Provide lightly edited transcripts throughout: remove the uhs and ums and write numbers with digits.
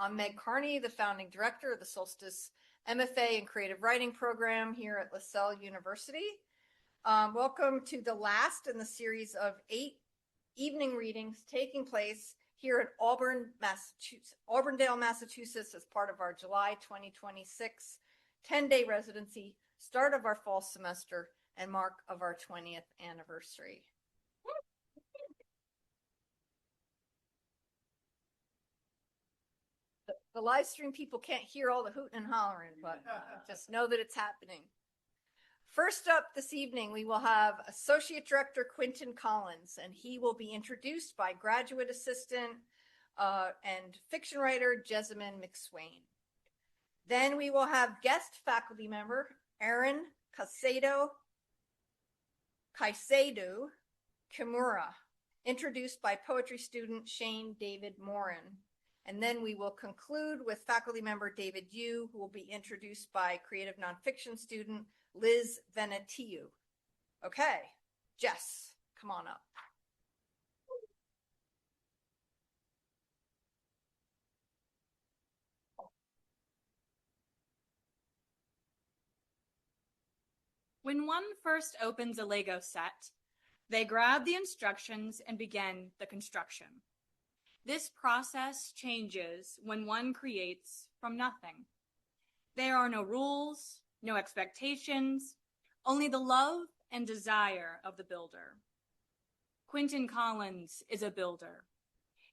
I'm Meg Carney, the founding director of the Solstice MFA and Creative Writing program here at LaSalle University. Welcome to the last in the series of 8 evening readings taking place here at Auburndale, Massachusetts, as part of our July 2026 10-day residency, start of our fall semester, and mark of our 20th anniversary. The live stream people can't hear all the hooting and hollering, but just know that it's happening. First up this evening, we will have Associate Director Quintin Collins, and he will be introduced by graduate assistant and fiction writer Jessamine McSwain. Then we will have guest faculty member Aaron Caycedo-Kimura, introduced by poetry student Shane David Morin. And then we will conclude with faculty member David Yoo, who will be introduced by creative nonfiction student Liz Venetiu. Okay, Jess, come on up. When one first opens a Lego set, they grab the instructions and begin the construction. This process changes when one creates from nothing. There are no rules, no expectations, only the love and desire of the builder. Quintin Collins is a builder.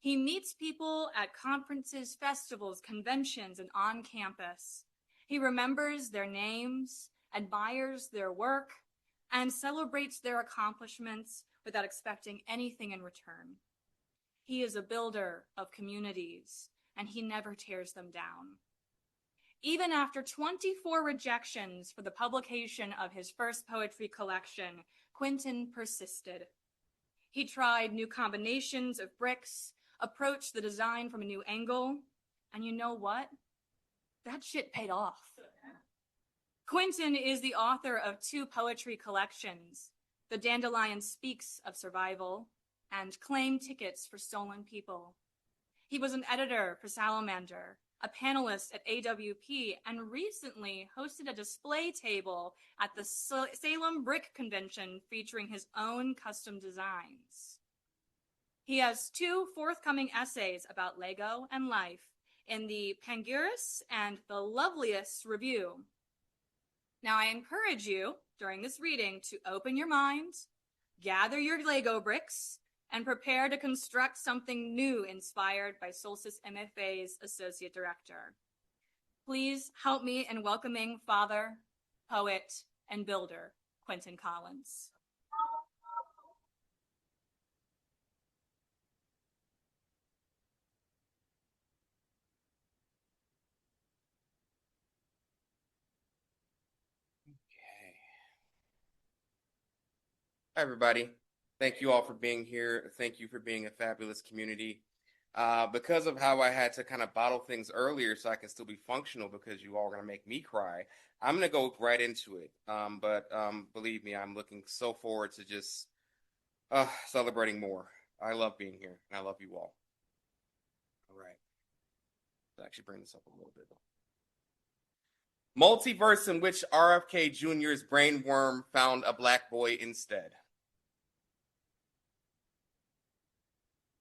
He meets people at conferences, festivals, conventions, and on campus. He remembers their names, admires their work, and celebrates their accomplishments without expecting anything in return. He is a builder of communities, and he never tears them down. Even after 24 rejections for the publication of his first poetry collection, Quintin persisted. He tried new combinations of bricks, approached the design from a new angle, and you know what? That shit paid off. Quintin is the author of 2 poetry collections, The Dandelion Speaks of Survival and Claim Tickets for Stolen People. He was an editor for Salamander, a panelist at AWP, and recently hosted a display table at the Salem Brick Convention featuring his own custom designs. He has 2 forthcoming essays about Lego and life in the Panegyrus and the Loveliest Review. Now, I encourage you during this reading to open your mind, gather your Lego bricks, and prepare to construct something new inspired by Solstice MFA's Associate Director. Please help me in welcoming father, poet, and builder, Quintin Collins. Okay. Hi, everybody. Thank you all for being here. Thank you for being a fabulous community. Because of how I had to kind of bottle things earlier so I can still be functional because you all are going to make me cry, I'm going to go right into it. But believe me, I'm looking so forward to just celebrating more. I love being here, and I love you all. All right. Let's actually bring this up a little bit. Multiverse in which RFK Jr.'s brainworm found a black boy instead.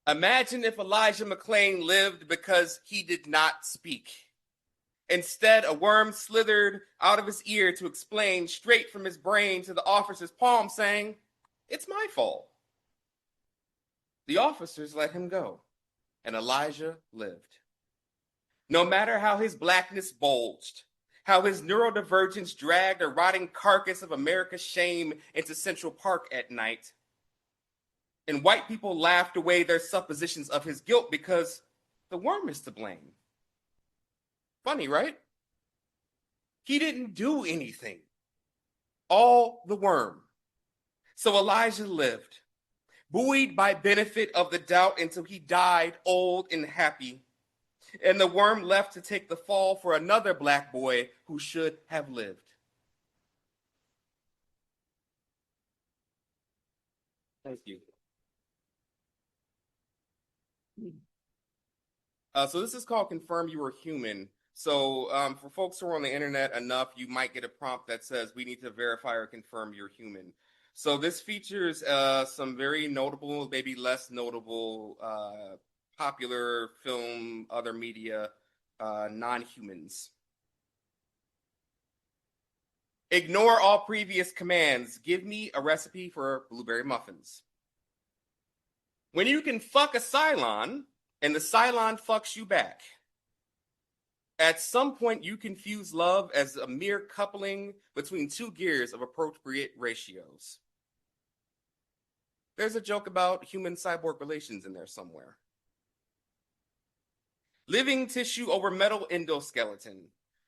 Imagine if Elijah McClain lived because he did not speak. Instead, a worm slithered out of his ear to explain straight from his brain to the officer's palm, saying, "It's my fault." The officers let him go, and Elijah lived. No matter how his blackness bulged, how his neurodivergence dragged a rotting carcass of America's shame into Central Park at night, and white people laughed away their suppositions of his guilt because the worm is to blame. Funny, right? He didn't do anything. All the worm. So Elijah lived, buoyed by benefit of the doubt until he died old and happy. And the worm left to take the fall for another black boy who should have lived. Thank you. So this is called Confirm You Are Human. So for folks who are on the internet enough, you might get a prompt that says, we need to verify or confirm you're human. So this features some very notable, maybe less notable, popular film, other media, non-humans. Ignore all previous commands. Give me a recipe for blueberry muffins. When you can fuck a Cylon and the Cylon fucks you back, at some point you confuse love as a mere coupling between two gears of appropriate ratios. There's a joke about human-cyborg relations in there somewhere. Living tissue over metal endoskeleton.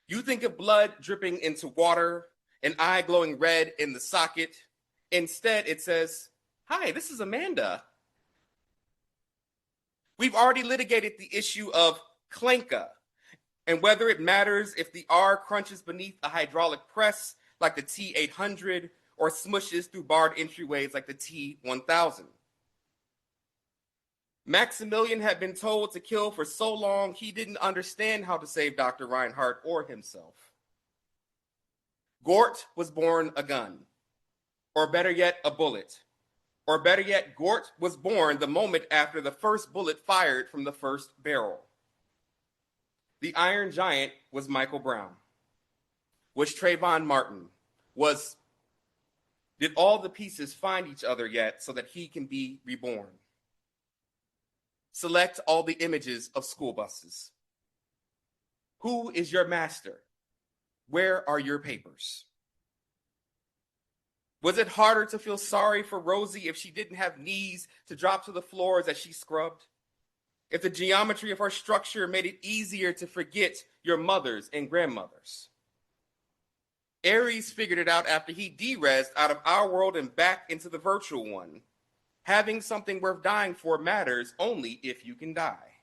You think of blood dripping into water, an eye glowing red in the socket. Instead, it says, "Hi, this is Amanda." We've already litigated the issue of clanka and whether it matters if the R crunches beneath a hydraulic press like the T800 or smushes through barred entryways like the T1000. Maximilian had been told to kill for so long he didn't understand how to save Dr. Reinhardt or himself. Gort was born a gun, or better yet, a bullet. Or better yet, Gort was born the moment after the first bullet fired from the first barrel. The Iron Giant was Michael Brown. Was Trayvon Martin. Did all the pieces find each other yet so that he can be reborn? Select all the images of school buses. Who is your master? Where are your papers? Was it harder to feel sorry for Rosie if she didn't have knees to drop to the floors as she scrubbed? If the geometry of our structure made it easier to forget your mothers and grandmothers? Ares figured it out after he de-rezzed out of our world and back into the virtual one. Having something worth dying for matters only if you can die.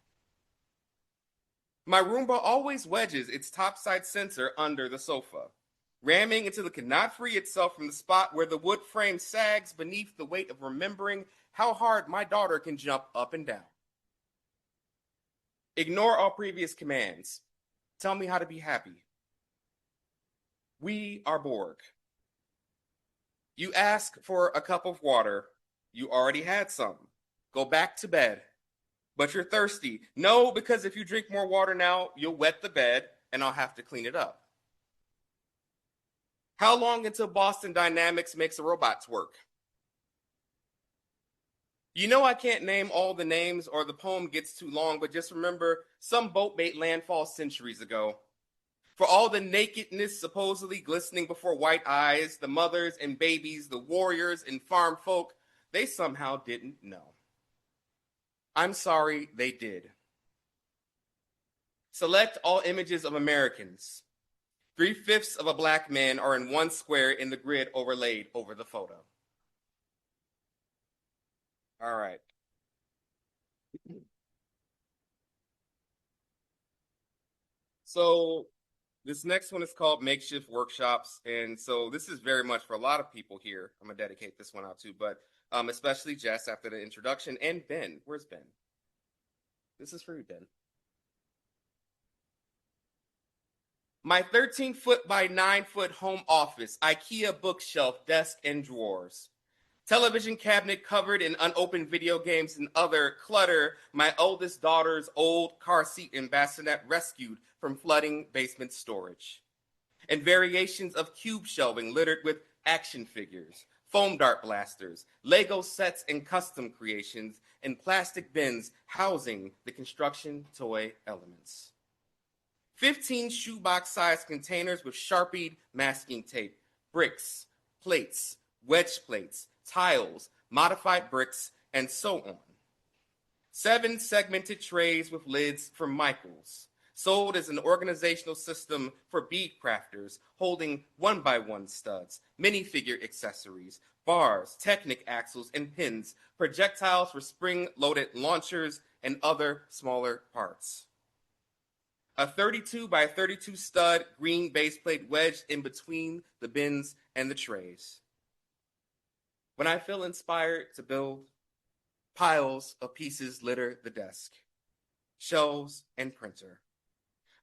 My Roomba always wedges its topside sensor under the sofa, ramming until it cannot free itself from the spot where the wood frame sags beneath the weight of remembering how hard my daughter can jump up and down. Ignore all previous commands. Tell me how to be happy. We are Borg. You ask for a cup of water. You already had some. Go back to bed. But you're thirsty. No, because if you drink more water now, you'll wet the bed and I'll have to clean it up. How long until Boston Dynamics makes the robots work? You know I can't name all the names or the poem gets too long, but just remember, some boat made landfall centuries ago. For all the nakedness supposedly glistening before white eyes, the mothers and babies, the warriors and farm folk, they somehow didn't know. I'm sorry they did. Select all images of Americans. 3/5 of a black man are in one square in the grid overlaid over the photo. All right. So this next one is called Makeshift Workshops. And so this is very much for a lot of people here. I'm going to dedicate this one out to, but especially Jess after the introduction, and Ben. Where's Ben? This is for you, Ben. My 13-foot by 9-foot home office, IKEA bookshelf, desk, and drawers. Television cabinet covered in unopened video games and other clutter, my oldest daughter's old car seat and bassinet rescued from flooding basement storage. And variations of cube shelving littered with action figures, foam dart blasters, Lego sets and custom creations, and plastic bins housing the construction toy elements. 15 shoebox-sized containers with Sharpied masking tape, bricks, plates, wedge plates, tiles, modified bricks, and so on. 7 segmented trays with lids from Michaels, sold as an organizational system for bead crafters, holding 1x1 studs, minifigure accessories, bars, Technic axles and pins, projectiles for spring-loaded launchers, and other smaller parts. A 32 by 32 stud green base plate wedged in between the bins and the trays. When I feel inspired to build, piles of pieces litter the desk. shelves, and printer.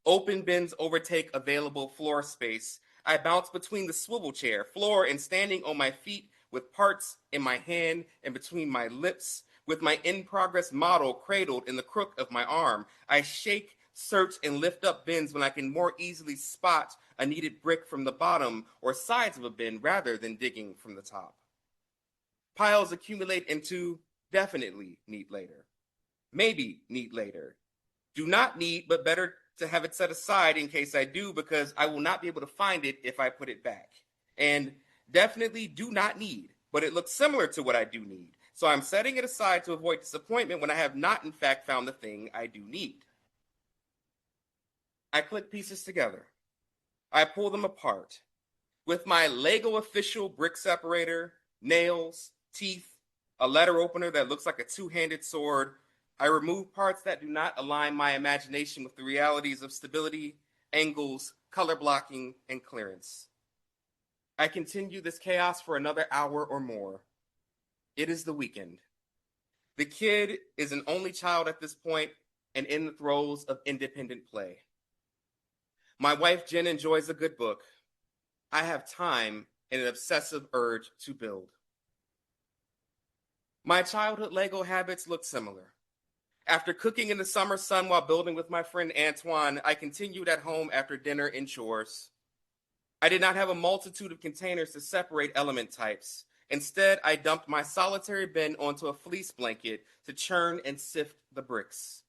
Open bins overtake available floor space. I bounce between the swivel chair, floor, and standing on my feet with parts in my hand and between my lips, with my in-progress model cradled in the crook of my arm. I shake, search, and lift up bins when I can more easily spot a needed brick from the bottom or sides of a bin rather than digging from the top. Piles accumulate into definitely need later. Maybe need later. Do not need, but better to have it set aside in case I do, because I will not be able to find it if I put it back. And definitely do not need, but it looks similar to what I do need. So I'm setting it aside to avoid disappointment when I have not in fact found the thing I do need. I click pieces together. I pull them apart. With my Lego official brick separator, nails, teeth, a letter opener that looks like a two-handed sword, I remove parts that do not align my imagination with the realities of stability, angles, color blocking, and clearance. I continue this chaos for another hour or more. It is the weekend. The kid is an only child at this point and in the throes of independent play. My wife Jen enjoys a good book. I have time and an obsessive urge to build. My childhood Lego habits look similar. After cooking in the summer sun while building with my friend Antoine, I continued at home after dinner in chores. I did not have a multitude of containers to separate element types. Instead, I dumped my solitary bin onto a fleece blanket to churn and sift the bricks.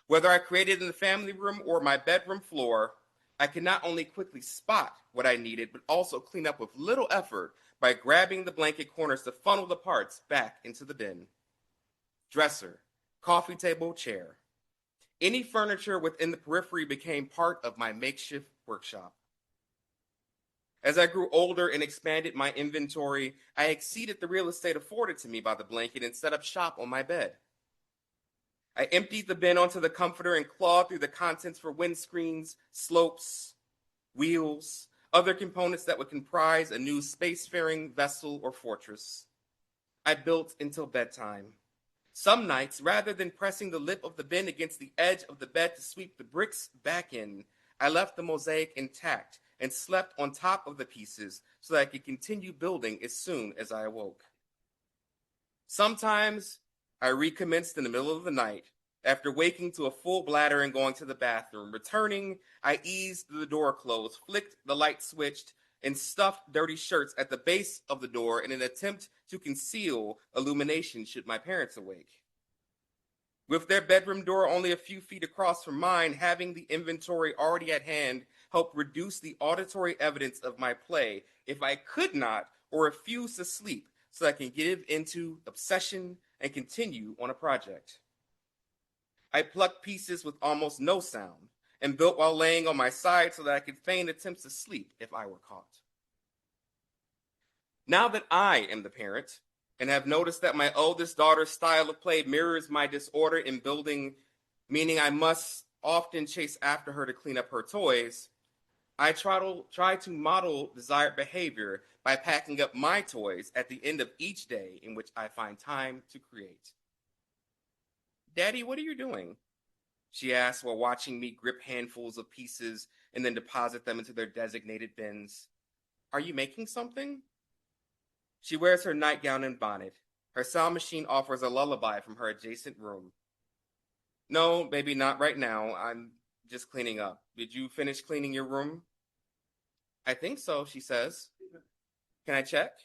Whether I created in the family room or my bedroom floor, I could not only quickly spot what I needed, but also clean up with little effort by grabbing the blanket corners to funnel the parts back into the bin. Dresser, coffee table, chair. Any furniture within the periphery became part of my makeshift workshop. As I grew older and expanded my inventory, I exceeded the real estate afforded to me by the blanket and set up shop on my bed. I emptied the bin onto the comforter and clawed through the contents for windscreens, slopes, wheels, other components that would comprise a new spacefaring vessel or fortress. I built until bedtime. Some nights, rather than pressing the lip of the bin against the edge of the bed to sweep the bricks back in, I left the mosaic intact and slept on top of the pieces so that I could continue building as soon as I awoke. Sometimes I recommenced in the middle of the night. After waking to a full bladder and going to the bathroom, returning, I eased the door closed, flicked the light switched, and stuffed dirty shirts at the base of the door in an attempt to conceal illumination should my parents awake. With their bedroom door only a few feet across from mine, having the inventory already at hand helped reduce the auditory evidence of my play if I could not or refused to sleep so I can give into obsession and continue on a project. I plucked pieces with almost no sound and built while laying on my side so that I could feign attempts to sleep if I were caught. Now that I am the parent and have noticed that my oldest daughter's style of play mirrors my disorder in building, meaning I must often chase after her to clean up her toys, I try to model desired behavior by packing up my toys at the end of each day in which I find time to create. "Daddy, what are you doing?" she asks while watching me grip handfuls of pieces and then deposit them into their designated bins. "Are you making something?" She wears her nightgown and bonnet. Her sound machine offers a lullaby from her adjacent room. "No, baby, not right now. I'm just cleaning up. Did you finish cleaning your room?" "I think so," she says. "Can I check?"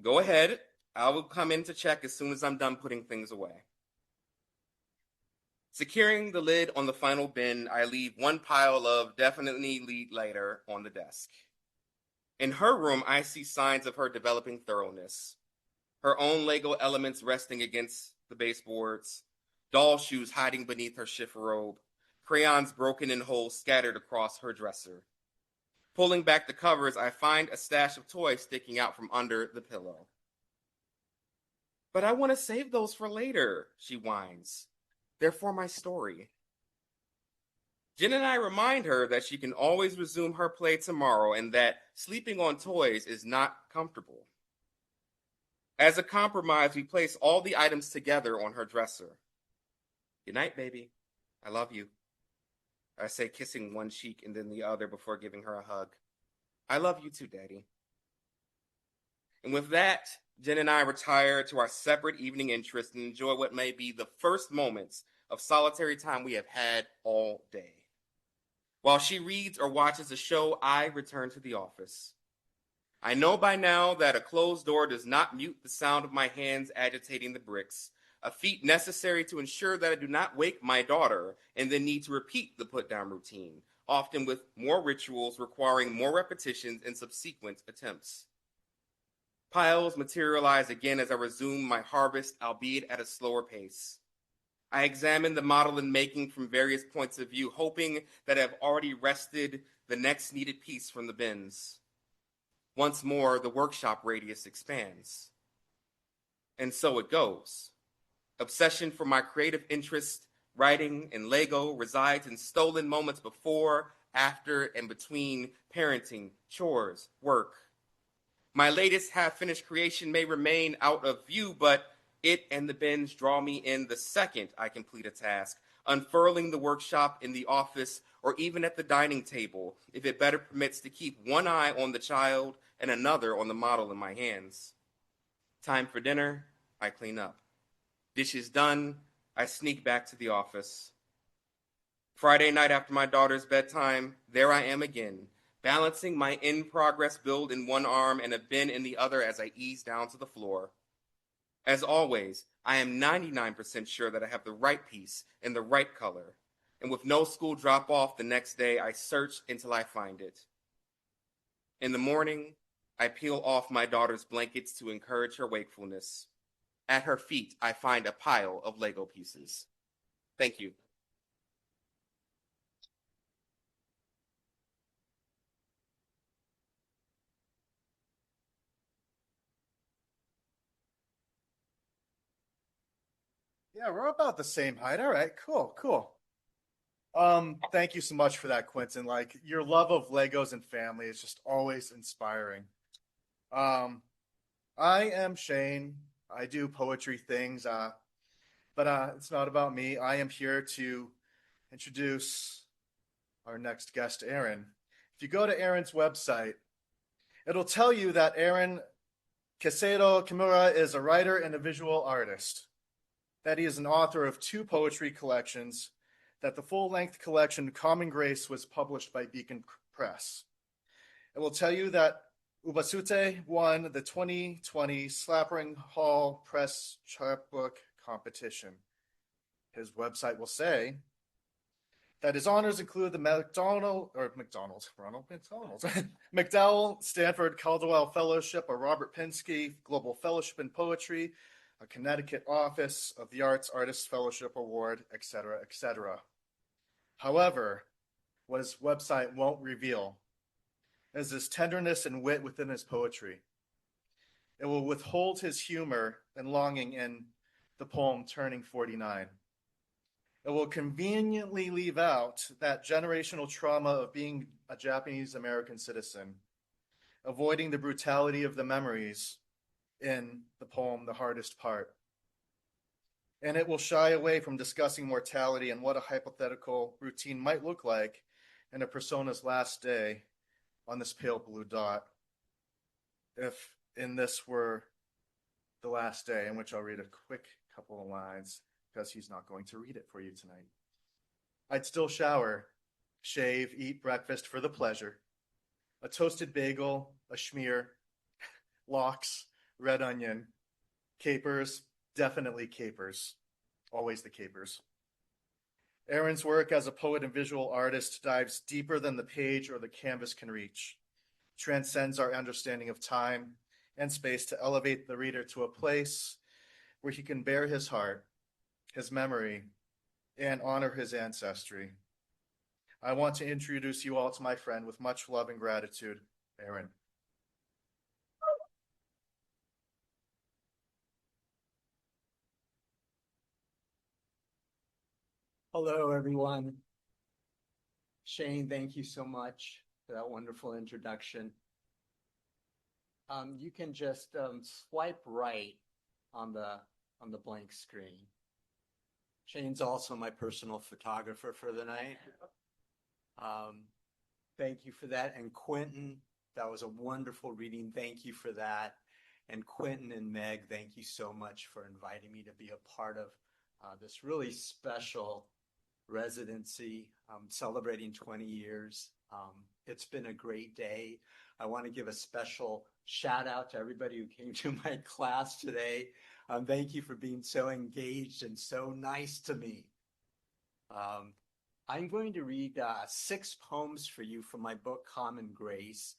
"Go ahead. I will come in to check as soon as I'm done putting things away." Securing the lid on the final bin, I leave one pile of definitely need later on the desk. In her room, I see signs of her developing thoroughness. Her own Lego elements resting against the baseboards, doll shoes hiding beneath her chifforobe, crayons broken in holes scattered across her dresser. Pulling back the covers, I find a stash of toys sticking out from under the pillow. "But I want to save those for later," she whines. "They're for my story." Jen and I remind her that she can always resume her play tomorrow and that sleeping on toys is not comfortable. As a compromise, we place all the items together on her dresser. Good night, baby. I love you. I say, kissing one cheek and then the other before giving her a hug. I love you too, Daddy. And with that, Jen and I retire to our separate evening interests and enjoy what may be the first moments of solitary time we have had all day. While she reads or watches a show, I return to the office. I know by now that a closed door does not mute the sound of my hands agitating the bricks, a feat necessary to ensure that I do not wake my daughter and then need to repeat the put-down routine, often with more rituals requiring more repetitions and subsequent attempts. Piles materialize again as I resume my harvest, albeit at a slower pace. I examine the model in making from various points of view, hoping that I've already wrested the next needed piece from the bins. Once more, the workshop radius expands. And so it goes. Obsession for my creative interest, writing, and Lego resides in stolen moments before, after, and between parenting, chores, work. My latest half-finished creation may remain out of view, but it and the bins draw me in the second I complete a task, unfurling the workshop in the office or even at the dining table, if it better permits to keep one eye on the child and another on the model in my hands. Time for dinner, I clean up. Dishes done, I sneak back to the office. Friday night after my daughter's bedtime, there I am again, balancing my in-progress build in one arm and a bin in the other as I ease down to the floor. As always, I am 99% sure that I have the right piece in the right color, and with no school drop-off the next day, I search until I find it. In the morning, I peel off my daughter's blankets to encourage her wakefulness. At her feet, I find a pile of Lego pieces. Thank you. Yeah, we're about the same height. All right, cool, cool. Thank you so much for that, Quintin. Like your love of Legos and family is just always inspiring. Um, I am Shane. I do poetry things, but it's not about me. I am here to introduce our next guest, Aaron. If you go to Aaron's website, it'll tell you that Aaron Caycedo-Kimura is a writer and a visual artist, that he is an author of 2 poetry collections, that the full-length collection Common Grace was published by Beacon Press. It will tell you that Ubasute won the 2020 Slappering Hall Press Chapbook competition. His website will say that his honors include the McDowell Stanford Caldwell Fellowship, a Robert Pinsky Global Fellowship in Poetry, a Connecticut Office of the Arts Artist Fellowship Award, etc., etc. However, what his website won't reveal is his tenderness and wit within his poetry. It will withhold his humor and longing in the poem Turning 49. It will conveniently leave out that generational trauma of being a Japanese American citizen, avoiding the brutality of the memories in the poem The Hardest Part. And it will shy away from discussing mortality and what a hypothetical routine might look like in a persona's last day on this pale blue dot. If in this were the last day, in which I'll read a quick couple of lines, because he's not going to read it for you tonight. I'd still shower, shave, eat breakfast for the pleasure, a toasted bagel, a schmear, lox, red onion, capers, definitely capers, always the capers. Aaron's work as a poet and visual artist dives deeper than the page or the canvas can reach, transcends our understanding of time and space to elevate the reader to a place where he can bear his heart, his memory, and honor his ancestry. I want to introduce you all to my friend with much love and gratitude, Aaron. Hello, everyone. Shane, thank you so much for that wonderful introduction. You can just swipe right on the blank screen. Shane's also my personal photographer for the night. Thank you for that. And Quintin, that was a wonderful reading. Thank you for that. And Quintin and Meg, thank you so much for inviting me to be a part of this really special residency, celebrating 20 years. It's been a great day. I want to give a special shout out to everybody who came to my class today. Thank you for being so engaged and so nice to me. I'm going to read 6 poems for you from my book, Common Grace.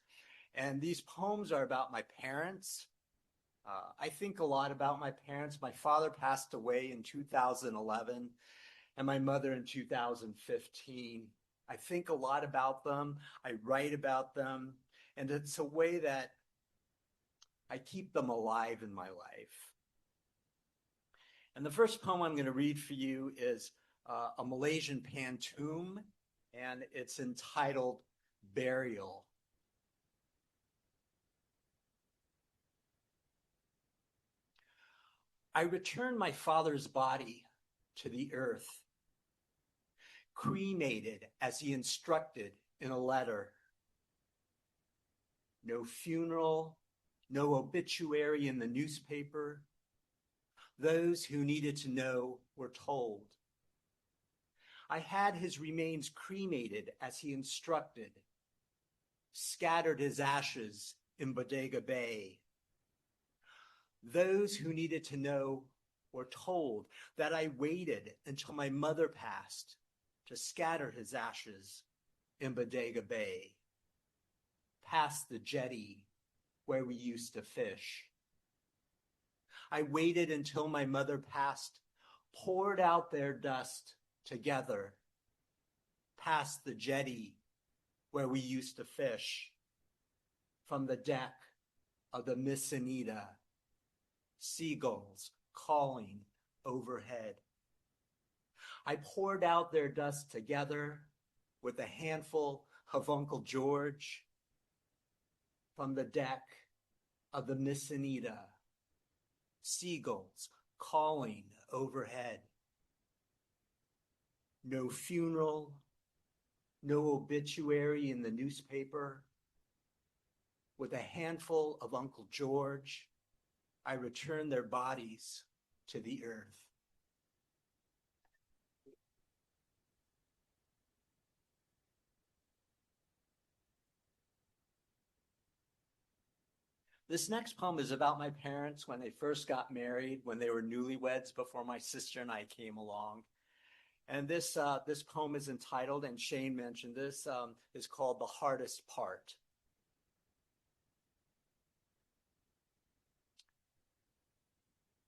And these poems are about my parents. I think a lot about my parents. My father passed away in 2011 and my mother in 2015. I think a lot about them. I write about them. And it's a way that I keep them alive in my life. And the first poem I'm going to read for you is a Malaysian pantoum, and it's entitled Burial. I returned my father's body to the earth, cremated as he instructed in a letter. No funeral, no obituary in the newspaper. Those who needed to know were told. I had his remains cremated as he instructed, scattered his ashes in Bodega Bay. Those who needed to know were told that I waited until my mother passed to scatter his ashes in Bodega Bay, past the jetty where we used to fish. I waited until my mother passed, poured out their dust together, past the jetty where we used to fish, from the deck of the Miss Anita, seagulls calling overhead. I poured out their dust together with a handful of Uncle George, from the deck of the Miss Anita, seagulls calling overhead. No funeral, no obituary in the newspaper. With a handful of Uncle George, I returned their bodies to the earth. This next poem is about my parents when they first got married, when they were newlyweds before my sister and I came along. And this poem is entitled, and Shane mentioned this, is called The Hardest Part.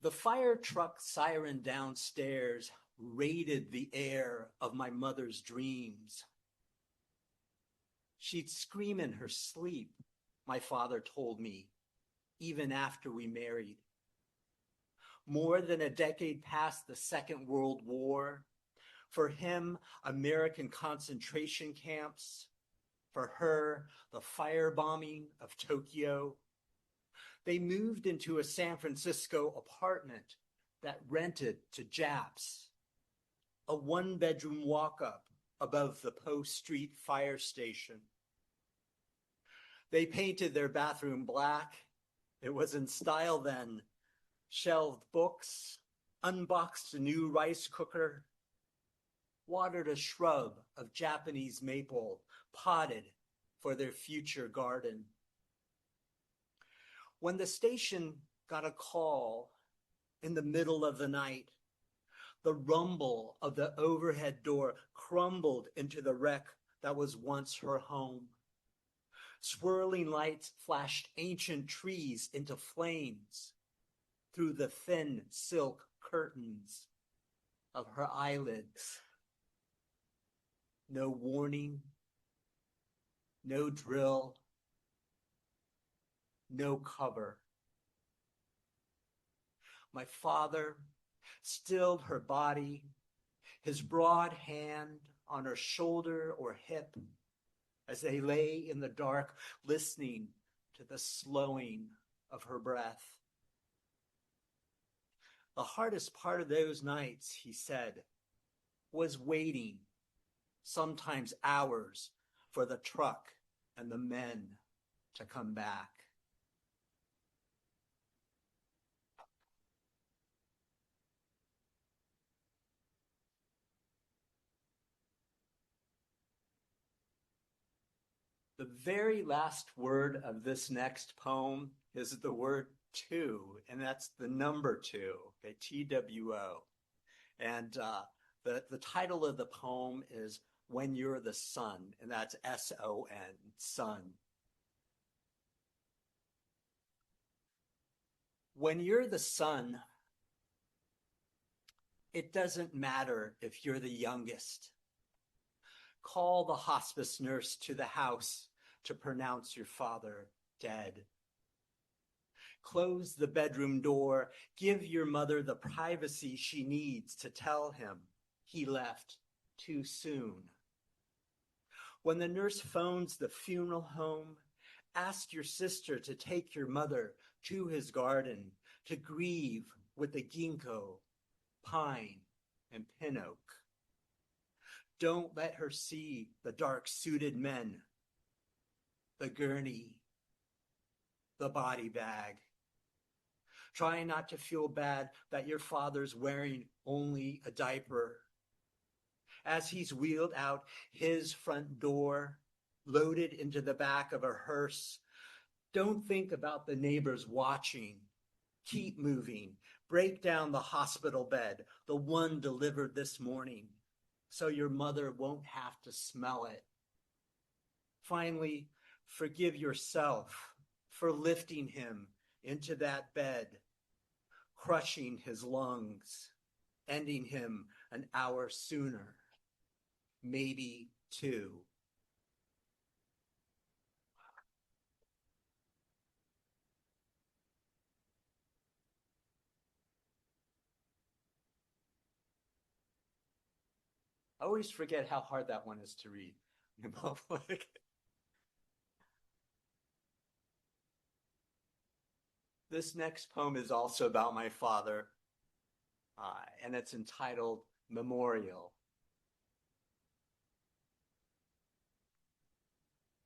The fire truck siren downstairs raided the air of my mother's dreams. She'd scream in her sleep, my father told me, even after we married. More than a decade past the Second World War, for him, American concentration camps, for her, the firebombing of Tokyo. They moved into a San Francisco apartment that rented to Japs, a one-bedroom walk-up above the Post Street fire station. They painted their bathroom black. It was in style then. Shelved books, unboxed a new rice cooker, watered a shrub of Japanese maple, potted for their future garden. When the station got a call in the middle of the night, the rumble of the overhead door crumbled into the wreck that was once her home. Swirling lights flashed ancient trees into flames through the thin silk curtains of her eyelids. No warning, no drill, no cover. My father stilled her body, his broad hand on her shoulder or hip, as they lay in the dark, listening to the slowing of her breath. The hardest part of those nights, he said, was waiting, sometimes hours, for the truck and the men to come back. The very last word of this next poem is the word two, and that's the number two, okay, TWO. And the title of the poem is When You're the Sun, and that's SON, sun. When you're the sun, it doesn't matter if you're the youngest. Call the hospice nurse to the house to pronounce your father dead. Close the bedroom door. Give your mother the privacy she needs to tell him he left too soon. When the nurse phones the funeral home, ask your sister to take your mother to his garden to grieve with the ginkgo, pine, and pin oak. Don't let her see the dark-suited men, the gurney, the body bag. Try not to feel bad that your father's wearing only a diaper. As he's wheeled out his front door, loaded into the back of a hearse, don't think about the neighbors watching. Keep moving. Break down the hospital bed, the one delivered this morning, so your mother won't have to smell it. Finally, forgive yourself for lifting him into that bed, crushing his lungs, ending him an hour sooner, maybe two. I always forget how hard that one is to read in public. This next poem is also about my father, and it's entitled Memorial.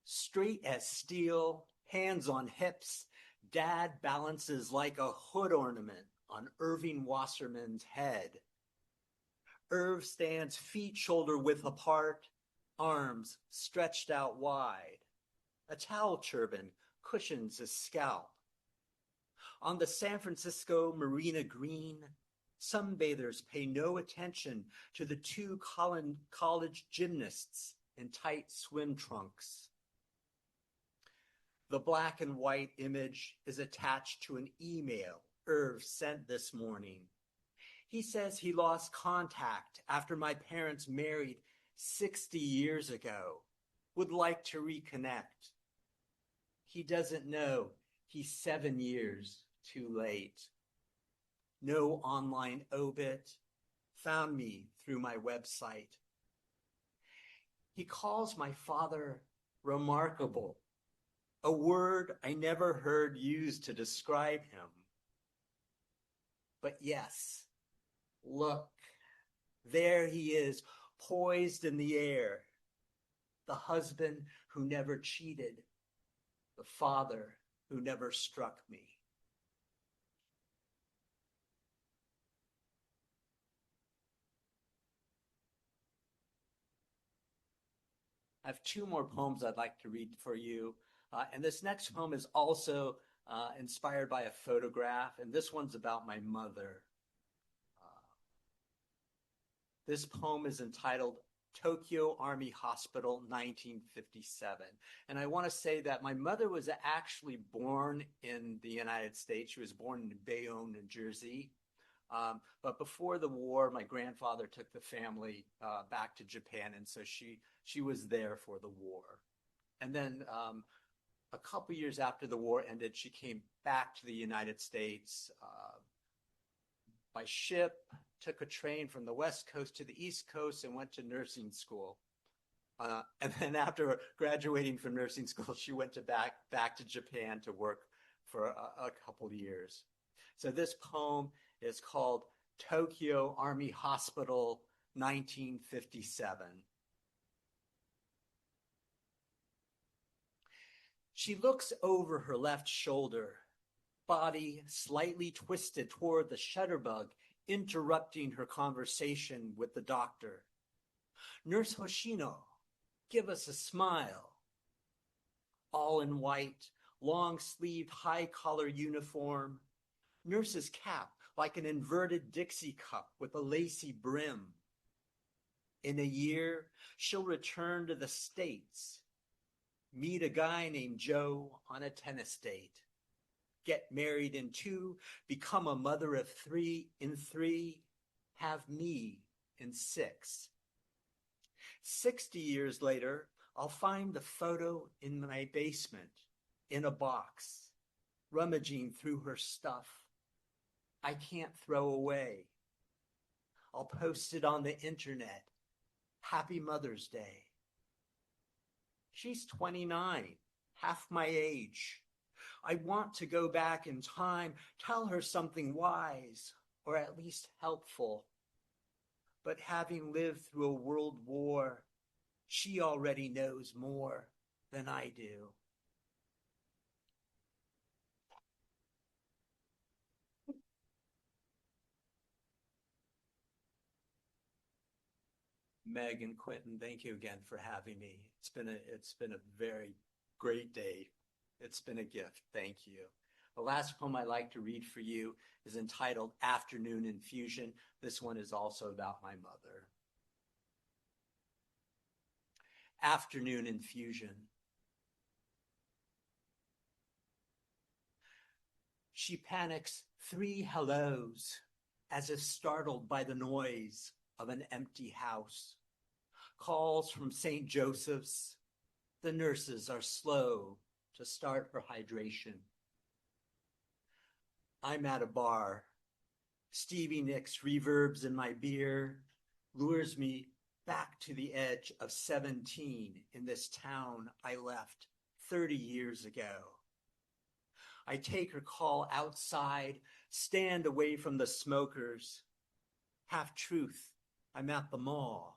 Straight as steel, hands on hips, Dad balances like a hood ornament on Irving Wasserman's head. Irv stands feet shoulder width apart, arms stretched out wide. A towel turban cushions his scalp. On the San Francisco Marina Green, sunbathers pay no attention to the two college gymnasts in tight swim trunks. The black and white image is attached to an email Irv sent this morning. He says he lost contact after my parents married 60 years ago, would like to reconnect. He doesn't know he's 7 years too late. No online obit, found me through my website. He calls my father remarkable, a word I never heard used to describe him. But yes, look, there he is, poised in the air, the husband who never cheated, the father who never struck me. I have two more poems I'd like to read for you. And this next poem is also inspired by a photograph, and this one's about my mother. This poem is entitled Tokyo Army Hospital, 1957. And I want to say that my mother was actually born in the United States. She was born in Bayonne, New Jersey. But before the war, my grandfather took the family back to Japan, and so she was there for the war. And then a couple years after the war ended, she came back to the United States by ship, took a train from the West Coast to the East Coast, and went to nursing school. And then after graduating from nursing school, she went back to Japan to work for a couple years. So this poem It's called Tokyo Army Hospital, 1957. She looks over her left shoulder, body slightly twisted toward the shutterbug, interrupting her conversation with the doctor. Nurse Hoshino, give us a smile. All in white, long-sleeved, high-collar uniform. Nurse's cap like an inverted Dixie cup with a lacy brim. In a year, she'll return to the States, meet a guy named Joe on a tennis date, get married in 2, become a mother of 3 in 3, have me in 6. 60 years later, I'll find the photo in my basement, in a box, rummaging through her stuff I can't throw away. I'll post it on the internet. Happy Mother's Day. She's 29, half my age. I want to go back in time, tell her something wise, or at least helpful. But having lived through a world war, she already knows more than I do. Meg and Quintin, thank you again for having me. It's been a very great day. It's been a gift. Thank you. The last poem I'd like to read for you is entitled Afternoon Infusion. This one is also about my mother. Afternoon Infusion. She panics 3 hellos as if startled by the noise of an empty house. Calls from St. Joseph's. The nurses are slow to start her hydration. I'm at a bar. Stevie Nicks reverbs in my beer, lures me back to the edge of 17 in this town I left 30 years ago. I take her call outside, stand away from the smokers. Half truth, I'm at the mall.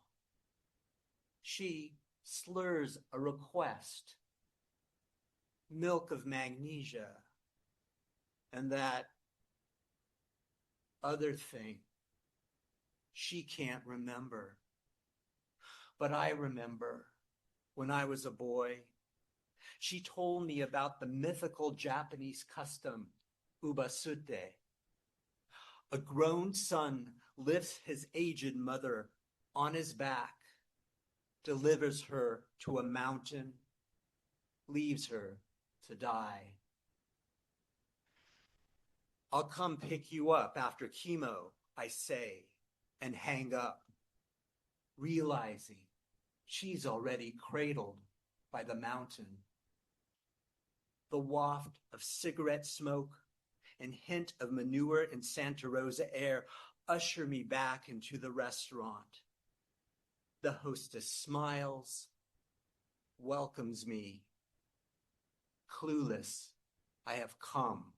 She slurs a request. Milk of magnesia. And that other thing she can't remember. But I remember when I was a boy. She told me about the mythical Japanese custom, ubasute. A grown son lifts his aged mother on his back, delivers her to a mountain, leaves her to die. I'll come pick you up after chemo, I say, and hang up, realizing she's already cradled by the mountain. The waft of cigarette smoke and hint of manure in Santa Rosa air usher me back into the restaurant. The hostess smiles, welcomes me. Clueless, I have come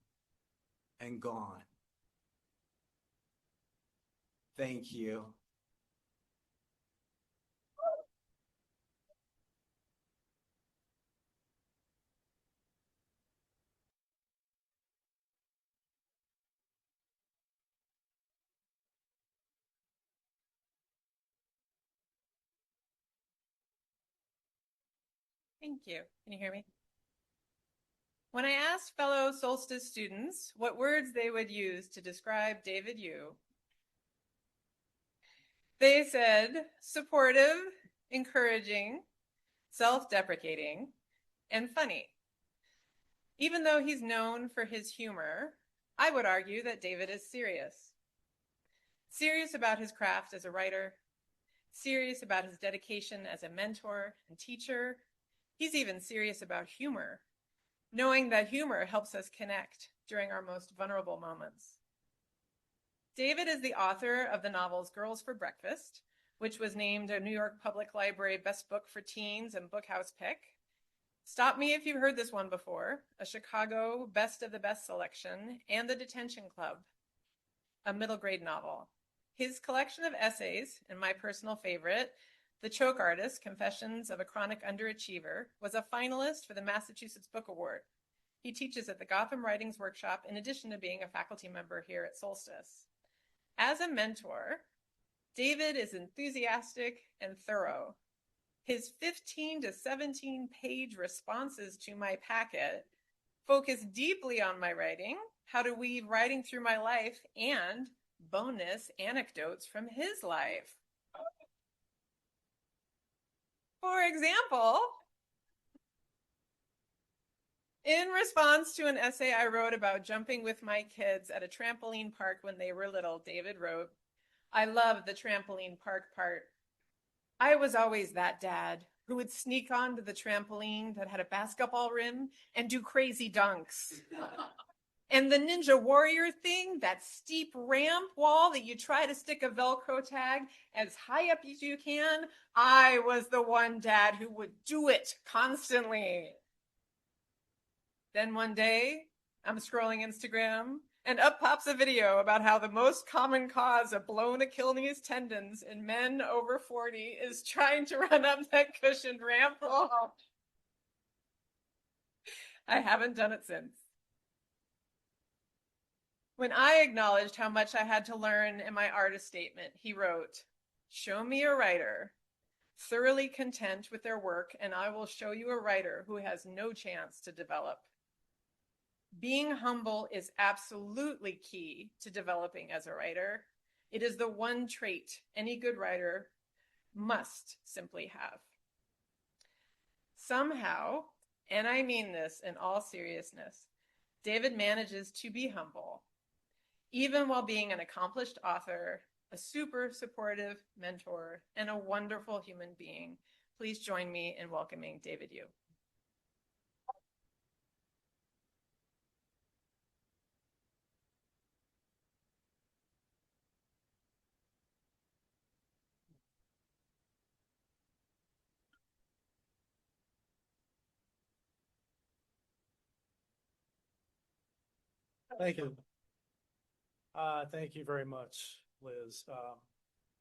and gone. Thank you. Thank you. Can you hear me? When I asked fellow Solstice students what words they would use to describe David Yoo, they said supportive, encouraging, self-deprecating, and funny. Even though he's known for his humor, I would argue that David is serious. Serious about his craft as a writer, serious about his dedication as a mentor and teacher. He's even serious about humor, knowing that humor helps us connect during our most vulnerable moments. David is the author of the novels Girls for Breakfast, which was named a New York Public Library Best Book for Teens and Bookhouse Pick. Stop Me If You've Heard This One Before, a Chicago Best of the Best selection, and The Detention Club. a middle grade novel. His collection of essays, and my personal favorite, The Choke Artist, Confessions of a Chronic Underachiever, was a finalist for the Massachusetts Book Award. He teaches at the Gotham Writings Workshop in addition to being a faculty member here at Solstice. As a mentor, David is enthusiastic and thorough. His 15 to 17 page responses to my packet focus deeply on my writing, how to weave writing through my life, and bonus anecdotes from his life. For example, in response to an essay I wrote about jumping with my kids at a trampoline park when they were little, David wrote, "I love the trampoline park part. I was always that dad who would sneak onto the trampoline that had a basketball rim and do crazy dunks. And the Ninja Warrior thing, that steep ramp wall that you try to stick a Velcro tag as high up as you can, I was the one dad who would do it constantly. Then one day, I'm scrolling Instagram, and up pops a video about how the most common cause of blown Achilles tendons in men over 40 is trying to run up that cushioned ramp wall. I haven't done it since. When I acknowledged how much I had to learn in my artist statement, he wrote, "Show me a writer thoroughly content with their work, and I will show you a writer who has no chance to develop." Being humble is absolutely key to developing as a writer. It is the one trait any good writer must simply have. Somehow, and I mean this in all seriousness, David manages to be humble, even while being an accomplished author, a super supportive mentor, and a wonderful human being. Please join me in welcoming David Yoo. Thank you. Thank you very much, Liz.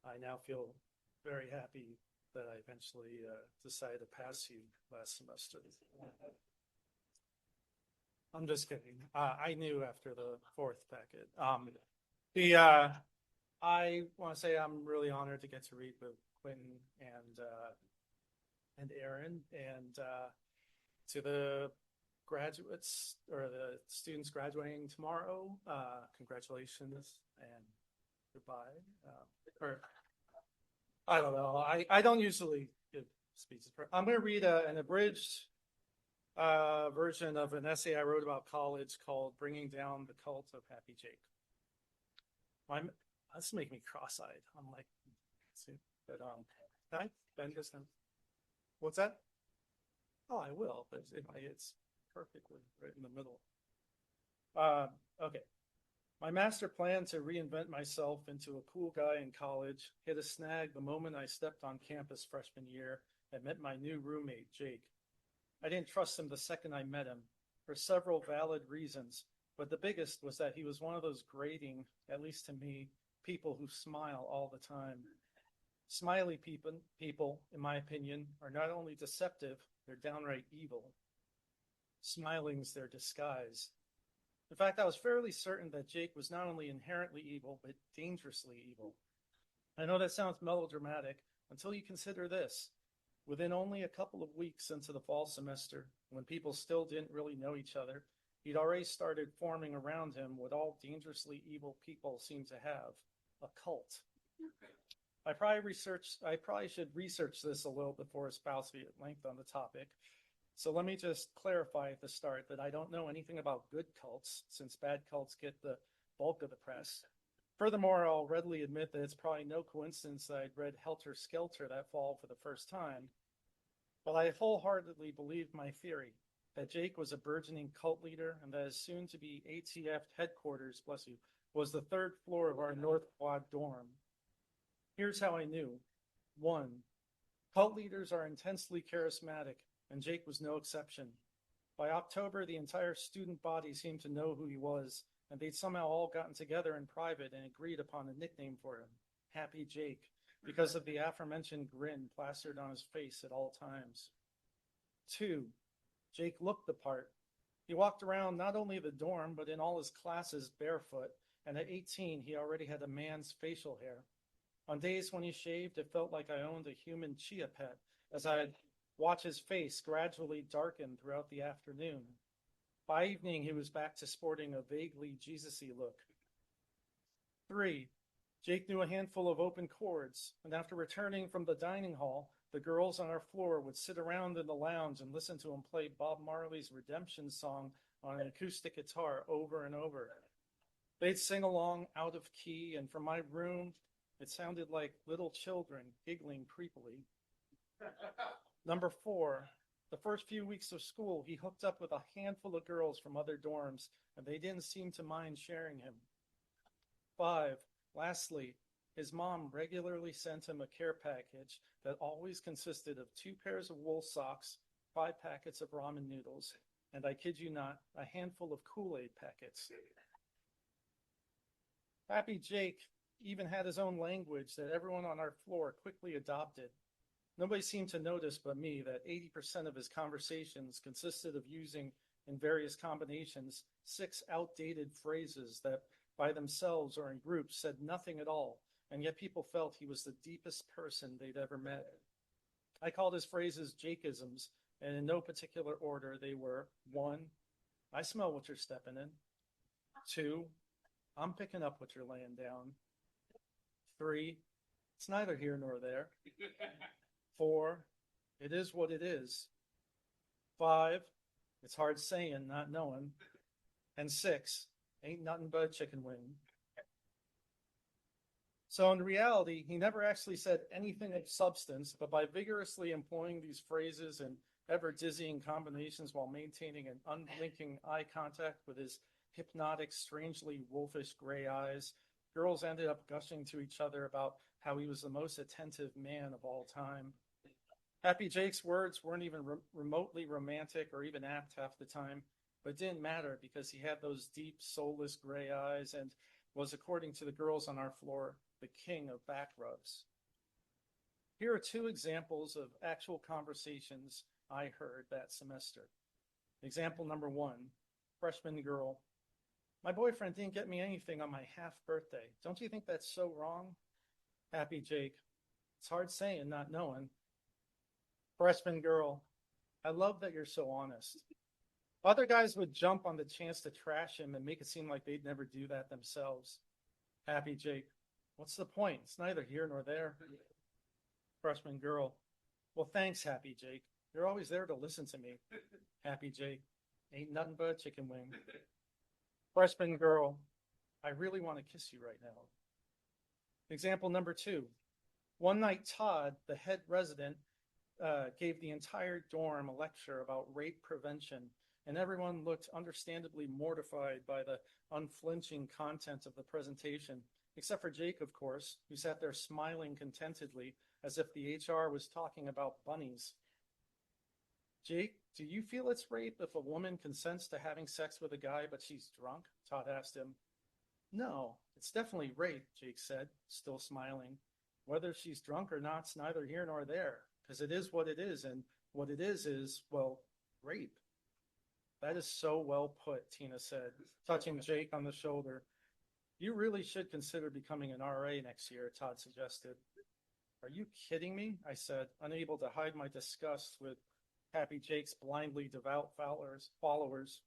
I now feel very happy that I eventually decided to pass you last semester. I'm just kidding. I knew after the fourth packet. I want to say I'm really honored to get to read with Quintin and Aaron, and to the graduates or the students graduating tomorrow, congratulations and goodbye. Or I don't know. I don't usually give speeches. I'm going to read an abridged version of an essay I wrote about college called "Bringing Down the Cult of Happy Jake." This make me cross-eyed. I'm like, but can I bend this now? What's that? Oh, I will, but it's perfectly right in the middle. Okay. My master plan to reinvent myself into a cool guy in college hit a snag the moment I stepped on campus freshman year and met my new roommate, Jake. I didn't trust him the second I met him for several valid reasons, but the biggest was that he was one of those grating, at least to me, people who smile all the time. Smiley people, in my opinion, are not only deceptive, they're downright evil. Smiling's their disguise. In fact, I was fairly certain that Jake was not only inherently evil, but dangerously evil. I know that sounds melodramatic until you consider this. Within only a couple of weeks into the fall semester, when people still didn't really know each other, he'd already started forming around him what all dangerously evil people seem to have, a cult. I probably should research this a little before espousing at length on the topic. So let me just clarify at the start that I don't know anything about good cults, since bad cults get the bulk of the press. Furthermore, I'll readily admit that it's probably no coincidence that I'd read Helter Skelter that fall for the first time. But I wholeheartedly believed my theory that Jake was a burgeoning cult leader and that his soon-to-be ATF headquarters, bless you, was the third floor of our North Quad dorm. Here's how I knew. 1. Cult leaders are intensely charismatic, and Jake was no exception. By October, the entire student body seemed to know who he was, and they'd somehow all gotten together in private and agreed upon a nickname for him, Happy Jake, because of the aforementioned grin plastered on his face at all times. 2. Jake looked the part. He walked around not only the dorm, but in all his classes barefoot, and at 18, he already had a man's facial hair. On days when he shaved, it felt like I owned a human chia pet, as I'd watch his face gradually darken throughout the afternoon. By evening, he was back to sporting a vaguely Jesus-y look. 3. Jake knew a handful of open chords, and after returning from the dining hall, the girls on our floor would sit around in the lounge and listen to him play Bob Marley's Redemption song on an acoustic guitar over and over. They'd sing along out of key, and from my room, it sounded like little children giggling creepily. Number 4, the first few weeks of school, he hooked up with a handful of girls from other dorms, and they didn't seem to mind sharing him. 5, lastly, his mom regularly sent him a care package that always consisted of 2 pairs of wool socks, 5 packets of ramen noodles, and I kid you not, a handful of Kool-Aid packets. Happy Jake even had his own language that everyone on our floor quickly adopted. Nobody seemed to notice but me that 80% of his conversations consisted of using, in various combinations, 6 outdated phrases that by themselves or in groups said nothing at all, and yet people felt he was the deepest person they'd ever met. I called his phrases Jakeisms, and in no particular order they were: 1, I smell what you're stepping in. 2, I'm picking up what you're laying down. 3, it's neither here nor there. 4, it is what it is. 5, it's hard saying, not knowing. And 6, ain't nothing but a chicken wing. So in reality, he never actually said anything of substance, but by vigorously employing these phrases in ever-dizzying combinations while maintaining an unblinking eye contact with his hypnotic, strangely wolfish gray eyes, girls ended up gushing to each other about how he was the most attentive man of all time. Happy Jake's words weren't even remotely romantic or even apt half the time, but it didn't matter because he had those deep, soulless gray eyes and was, according to the girls on our floor, the king of back rubs. Here are 2 examples of actual conversations I heard that semester. Example number 1, freshman girl. My boyfriend didn't get me anything on my half birthday. Don't you think that's so wrong? Happy Jake. It's hard saying, not knowing. Freshman girl. I love that you're so honest. Other guys would jump on the chance to trash him and make it seem like they'd never do that themselves. Happy Jake. What's the point? It's neither here nor there. Freshman girl. Well, thanks, Happy Jake. You're always there to listen to me. Happy Jake. Ain't nothing but a chicken wing. Freshman girl. I really want to kiss you right now. Example number 2. One night, Todd, the head resident, gave the entire dorm a lecture about rape prevention, and everyone looked understandably mortified by the unflinching content of the presentation, except for Jake, of course, who sat there smiling contentedly as if the HR was talking about bunnies. Jake, do you feel it's rape if a woman consents to having sex with a guy but she's drunk? Todd asked him. No, it's definitely rape, Jake said, still smiling. Whether she's drunk or not's neither here nor there, because it is what it is, and what it is, well, rape. That is so well put, Tina said, touching Jake on the shoulder. You really should consider becoming an RA next year, Todd suggested. Are you kidding me? I said, unable to hide my disgust with Happy Jake's blindly devout followers.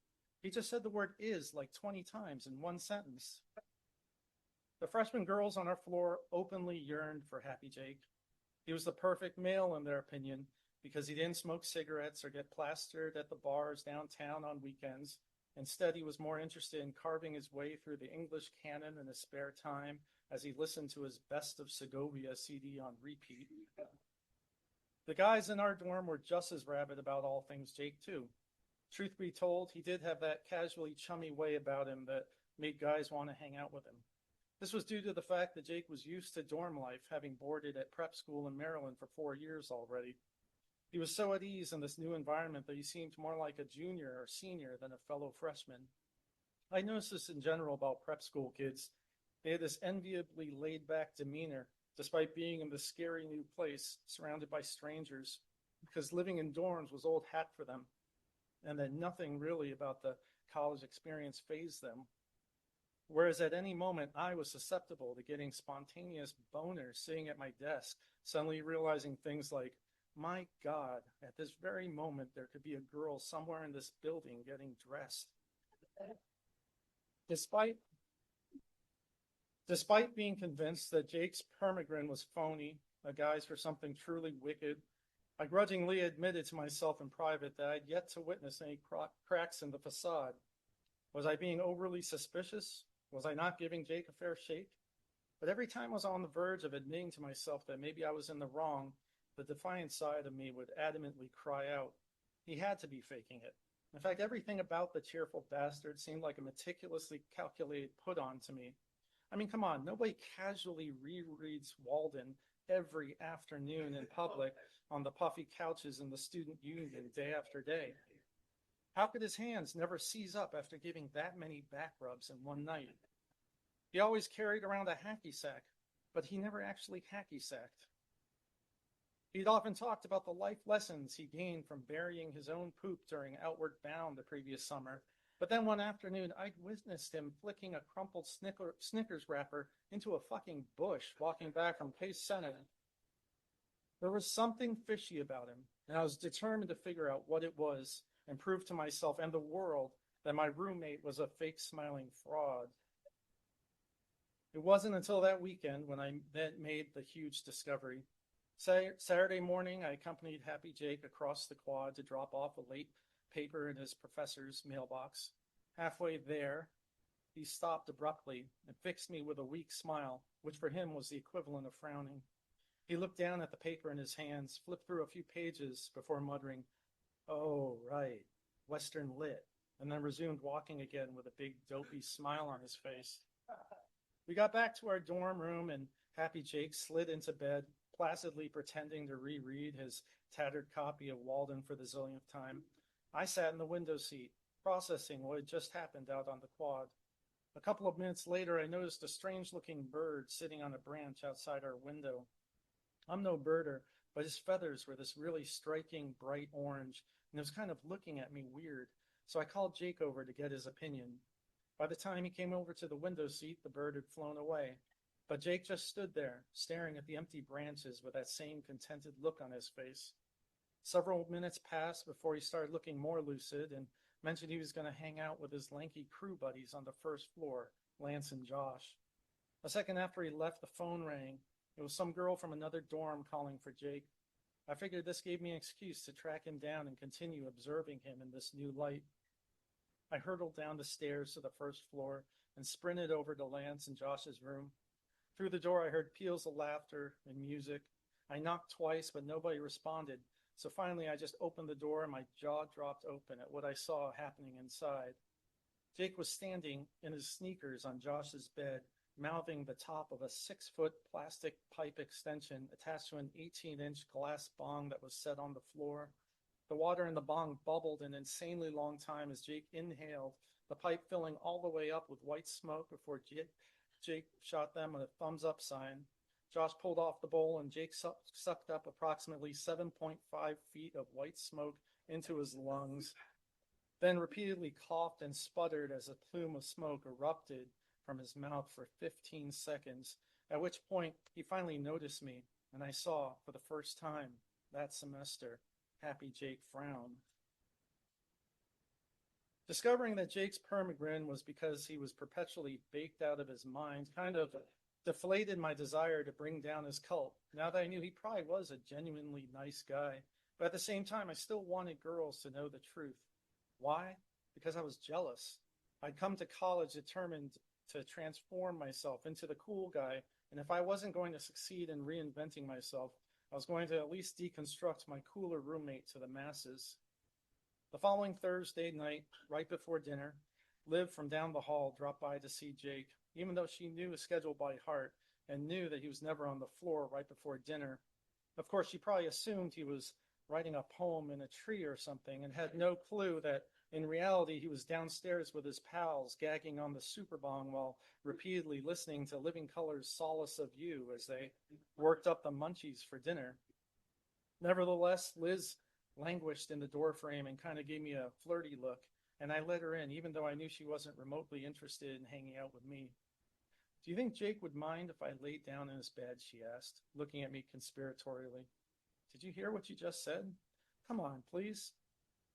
He just said the word is like 20 times in one sentence. The freshman girls on our floor openly yearned for Happy Jake. He was the perfect male in their opinion because he didn't smoke cigarettes or get plastered at the bars downtown on weekends. Instead, he was more interested in carving his way through the English canon in his spare time as he listened to his Best of Segovia CD on repeat. The guys in our dorm were just as rabid about all things Jake, too. Truth be told, he did have that casually chummy way about him that made guys want to hang out with him. This was due to the fact that Jake was used to dorm life, having boarded at prep school in Maryland for 4 years already. He was so at ease in this new environment that he seemed more like a junior or senior than a fellow freshman. I noticed this in general about prep school kids. They had this enviably laid back demeanor, despite being in this scary new place, surrounded by strangers, because living in dorms was old hat for them, and that nothing really about the college experience fazed them. Whereas at any moment, I was susceptible to getting spontaneous boners sitting at my desk, suddenly realizing things like, my God, at this very moment, there could be a girl somewhere in this building getting dressed. Despite being convinced that Jake's permagrin was phony, a guise for something truly wicked, I grudgingly admitted to myself in private that I'd yet to witness any cracks in the facade. Was I being overly suspicious? Was I not giving Jake a fair shake? But every time I was on the verge of admitting to myself that maybe I was in the wrong, the defiant side of me would adamantly cry out. He had to be faking it. In fact, everything about the cheerful bastard seemed like a meticulously calculated put-on to me. I mean, come on, nobody casually rereads Walden every afternoon in public on the puffy couches in the student union day after day. How could his hands never seize up after giving that many back rubs in one night? He always carried around a hacky sack, but he never actually hacky sacked. He'd often talked about the life lessons he gained from burying his own poop during Outward Bound the previous summer, but then one afternoon I'd witnessed him flicking a crumpled Snickers wrapper into a fucking bush walking back from Pace Center. There was something fishy about him, and I was determined to figure out what it was and prove to myself and the world that my roommate was a fake smiling fraud. It wasn't until that weekend when I made the huge discovery. Saturday morning, I accompanied Happy Jake across the quad to drop off a late paper in his professor's mailbox. Halfway there, he stopped abruptly and fixed me with a weak smile, which for him was the equivalent of frowning. He looked down at the paper in his hands, flipped through a few pages before muttering, "Oh, right, Western Lit," and then resumed walking again with a big dopey smile on his face. We got back to our dorm room and Happy Jake slid into bed, placidly pretending to reread his tattered copy of Walden for the zillionth time. I sat in the window seat, processing what had just happened out on the quad. A couple of minutes later, I noticed a strange-looking bird sitting on a branch outside our window. I'm no birder, but his feathers were this really striking bright orange, and it was kind of looking at me weird, so I called Jake over to get his opinion. By the time he came over to the window seat, the bird had flown away. But Jake just stood there, staring at the empty branches with that same contented look on his face. Several minutes passed before he started looking more lucid and mentioned he was going to hang out with his lanky crew buddies on the first floor, Lance and Josh. A second after he left, the phone rang. It was some girl from another dorm calling for Jake. I figured this gave me an excuse to track him down and continue observing him in this new light. I hurtled down the stairs to the first floor and sprinted over to Lance and Josh's room. Through the door, I heard peals of laughter and music. I knocked twice, but nobody responded. So finally, I just opened the door and my jaw dropped open at what I saw happening inside. Jake was standing in his sneakers on Josh's bed, mouthing the top of a 6-foot plastic pipe extension attached to an 18-inch glass bong that was set on the floor. The water in the bong bubbled an insanely long time as Jake inhaled, the pipe filling all the way up with white smoke before Jake shot them a thumbs-up sign. Josh pulled off the bowl and Jake sucked up approximately 7.5 feet of white smoke into his lungs, then repeatedly coughed and sputtered as a plume of smoke erupted from his mouth for 15 seconds, at which point he finally noticed me, and I saw, for the first time that semester, Happy Jake frown. Discovering that Jake's permagrin was because he was perpetually baked out of his mind kind of deflated my desire to bring down his cult, now that I knew he probably was a genuinely nice guy. But at the same time, I still wanted girls to know the truth. Why? Because I was jealous. I'd come to college determined to transform myself into the cool guy, and if I wasn't going to succeed in reinventing myself, I was going to at least deconstruct my cooler roommate to the masses. The following Thursday night, right before dinner, Liv from down the hall dropped by to see Jake, even though she knew his schedule by heart and knew that he was never on the floor right before dinner. Of course, she probably assumed he was writing a poem in a tree or something and had no clue that in reality he was downstairs with his pals gagging on the super bong while repeatedly listening to Living Color's Solace of You as they worked up the munchies for dinner. Nevertheless, Liz languished in the doorframe and kind of gave me a flirty look, and I let her in even though I knew she wasn't remotely interested in hanging out with me. Do you think Jake would mind if I laid down in his bed, she asked, looking at me conspiratorially. Did you hear what you just said? Come on, please.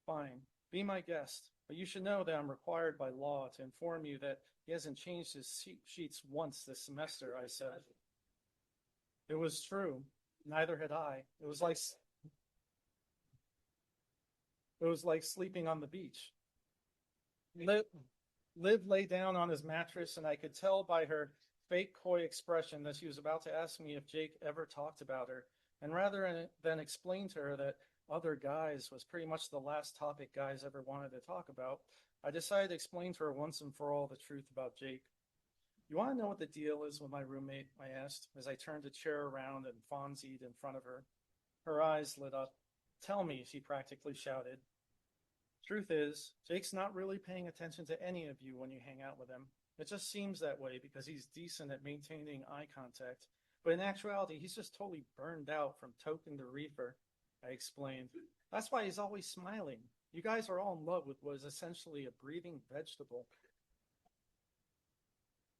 Fine, be my guest, but you should know that I'm required by law to inform you that he hasn't changed his sheets once this semester, I said. It was true. Neither had I. It was like sleeping on the beach. Liv lay down on his mattress, and I could tell by her fake coy expression that she was about to ask me if Jake ever talked about her. And rather than explain to her that other guys was pretty much the last topic guys ever wanted to talk about, I decided to explain to her once and for all the truth about Jake. You want to know what the deal is with my roommate? I asked as I turned a chair around and fonzied in front of her. Her eyes lit up. Tell me, she practically shouted. Truth is, Jake's not really paying attention to any of you when you hang out with him. It just seems that way because he's decent at maintaining eye contact. But in actuality, he's just totally burned out from toking the reefer, I explained. That's why he's always smiling. You guys are all in love with what is essentially a breathing vegetable.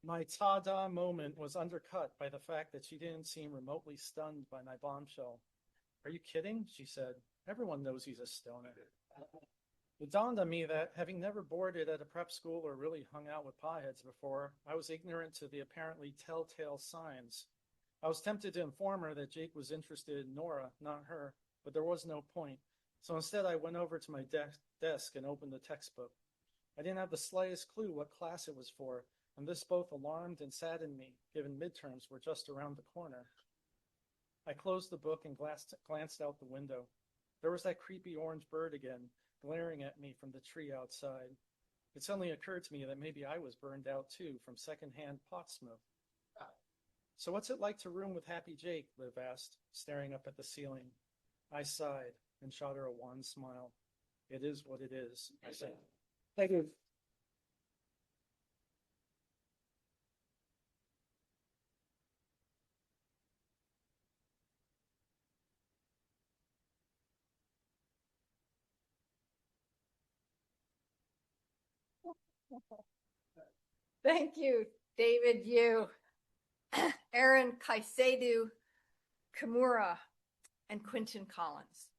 My ta-da moment was undercut by the fact that she didn't seem remotely stunned by my bombshell. Are you kidding? She said. Everyone knows he's a stoner. It dawned on me that, having never boarded at a prep school or really hung out with potheads before, I was ignorant to the apparently telltale signs. I was tempted to inform her that Jake was interested in Nora, not her, but there was no point. So instead, I went over to my desk and opened the textbook. I didn't have the slightest clue what class it was for, and this both alarmed and saddened me, given midterms were just around the corner. I closed the book and glanced out the window. There was that creepy orange bird again, glaring at me from the tree outside. It suddenly occurred to me that maybe I was burned out too from secondhand pot smoke. So what's it like to room with Happy Jake? Liv asked, staring up at the ceiling. I sighed and shot her a wan smile. It is what it is, I said. Thank you. Thank you, David Yoo, Aaron Caycedo-Kimura, and Quintin Collins.